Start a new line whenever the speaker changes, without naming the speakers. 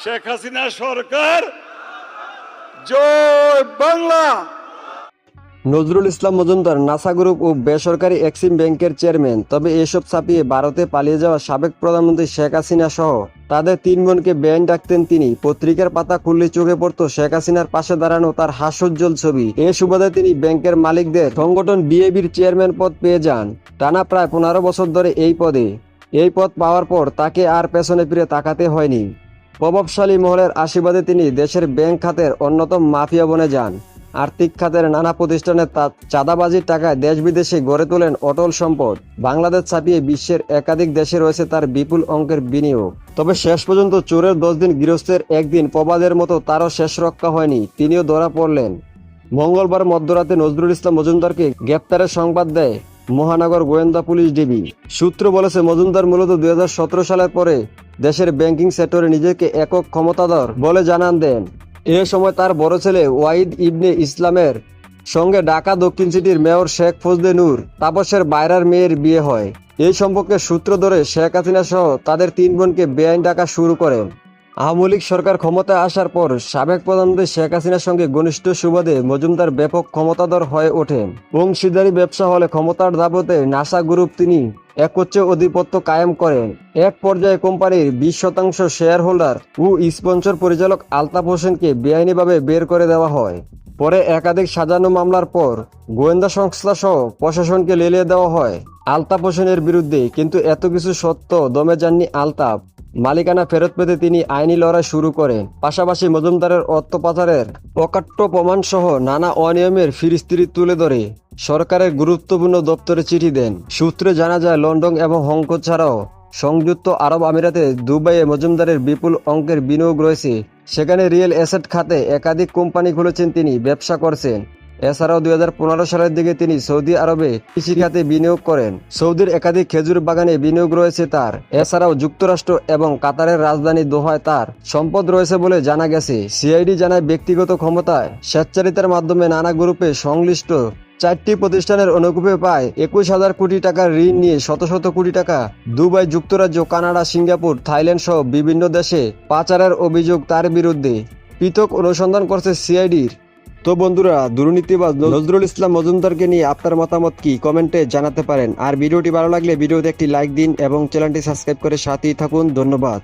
শেখ হাসিনা সরকার জয় Bangla.
Nazrul Islam Majumdar NASA group ও বেসরকারি Exim ব্যাংকের chairman. তবে এসব ছাপিয়ে ভারতে পালিয়ে যাওয়া সাবেক প্রধানমন্ত্রী শেখ হাসিনা সহ তাদের 3 বোনকে বেআইন ডাকতেন তিনি। পত্রিকার পাতা খুললে চোখে পড়ত শেখ হাসিনার পাশে দাঁড়ানো তার হাস্যোজ্জ্বল ছবি। এ সুবাদে তিনি ব্যাংকের মালিকদের সংগঠন বিএবির চেয়ারম্যান পদ পেয়ে যান। টানা প্রায় 15 বছর ধরে এই পদ পাওয়ার পর তাকে আর পেছনে ফিরে তাকাতে হয়নি। প্রভাবশালী মহলের আশীর্বাদে তিনি দেশের ব্যাংক খাতের অন্যতম মাফিয়া বনে যান। আর্থিক খাতের নানা প্রতিষ্ঠানে চাঁদাবাজির টাকায় দেশ বিদেশে গড়ে তোলেন অটল সম্পদ। বাংলাদেশ ছাপিয়ে বিশ্বের একাধিক দেশে রয়েছে তার বিপুল অঙ্কের বিনিয়োগ। তবে শেষ পর্যন্ত চোরের 10 দিন গৃহস্থের একদিন প্রবাদের মতো তারও শেষ রক্ষা হয়নি, তিনিও ধরা পড়লেন। মঙ্গলবার মধ্যরাতে নজরুল ইসলাম মজুমদারকে গ্রেপ্তারের সংবাদ দেয় মহানগর গোয়েন্দা পুলিশ ডিবি। সূত্র বলেছে, মজুমদার মূলত 2017 সালের পরে দেশের ব্যাংকিং সেক্টরে নিজেকে একক ক্ষমতাধর বলে জানান দেন। এ সময় তার বড় ছেলে ওয়াহিদ ইবনে ইসলামের সঙ্গে ঢাকা দক্ষিণ সিটির মেয়র শেখ ফজলে নূর তাপসের বাইরার মেয়ের বিয়ে হয়। এই সম্পর্কে সূত্র ধরে শেখ হাসিনা সহ তাদের 3 বোনকে বেআইন ডাকা শুরু করেন। আওয়ামী লীগ সরকার ক্ষমতায় আসার পর সাবেক প্রধানমন্ত্রী শেখ হাসিনার সঙ্গে ঘনিষ্ঠ সুবাদে মজুমদার ব্যাপক ক্ষমতাধর হয়ে ওঠেন। অংশীদারি ব্যবসা হলে ক্ষমতার দাপটে নাসা গ্রুপ তিনি একচ্ছ আধিপত্য কায়েম করেন। এক পর্যায়ে কোম্পানির 20% শেয়ার হোল্ডার ও স্পন্সর পরিচালক আলতাফ হোসেনকে বেআইনিভাবে বের করে দেওয়া হয়। পরে একাধিক সাজানো মামলার পর গোয়েন্দা সংস্থা সহ প্রশাসনকে লেলিয়ে দেওয়া হয় আলতাফ হোসেনের বিরুদ্ধে। কিন্তু এত কিছু সত্ত্বেও দমে যাননি আলতাফ। মালিকানা ফেরত পেতে তিনি আইনি লড়াই শুরু করেন। পাশাপাশি মজুমদারের অর্থ পাচারের অকাট্য প্রমাণ সহ নানা অনিয়মের ফিরিস্তিরি তুলে ধরে সরকারের গুরুত্বপূর্ণ দপ্তরে চিঠি দেন। সূত্রে জানা যায়, লন্ডন এবং হংকং ছাড়াও সংযুক্ত আরব আমিরাতে দুবাইয়ে মজুমদারের বিপুল অঙ্কের বিনিয়োগ রয়েছে। সেখানে রিয়েল এস্টেট খাতে একাধিক কোম্পানি খুলেছেন তিনি, ব্যবসা করছেন। এছাড়াও 2015 সালের দিকে তিনি সৌদি আরবে কৃষি খাতে বিনিয়োগ করেন। সৌদির একাধিক খেজুর বাগানে বিনিয়োগ রয়েছে তার। এছাড়াও যুক্তরাষ্ট্র এবং কাতারের রাজধানী দোহায় তার সম্পদ রয়েছে বলে জানা গেছে। সিআইডি জানায়, ব্যক্তিগত ক্ষমতায় স্বেচ্ছাচারিতার মাধ্যমে নানা গ্রুপে সংশ্লিষ্ট 4টি প্রতিষ্ঠানের অনুকূপে প্রায় 21,000 কোটি টাকার ঋণ নিয়ে শত শত কোটি টাকা দুবাই, যুক্তরাজ্য, কানাডা, সিঙ্গাপুর, থাইল্যান্ড সহ বিভিন্ন দেশে পাচারের অভিযোগ তার বিরুদ্ধে। পৃথক অনুসন্ধান করছে সিআইডির। তো বন্ধুরা, দুর্নীতিবাজ নজরুল ইসলাম মজুমদারকে নিয়ে আপনার মতামত কি কমেন্টে জানাতে পারেন। আর ভিডিওটি ভালো লাগলে ভিডিওতে একটি লাইক দিন এবং চ্যানেলটি সাবস্ক্রাইব করে সাথেই থাকুন। ধন্যবাদ।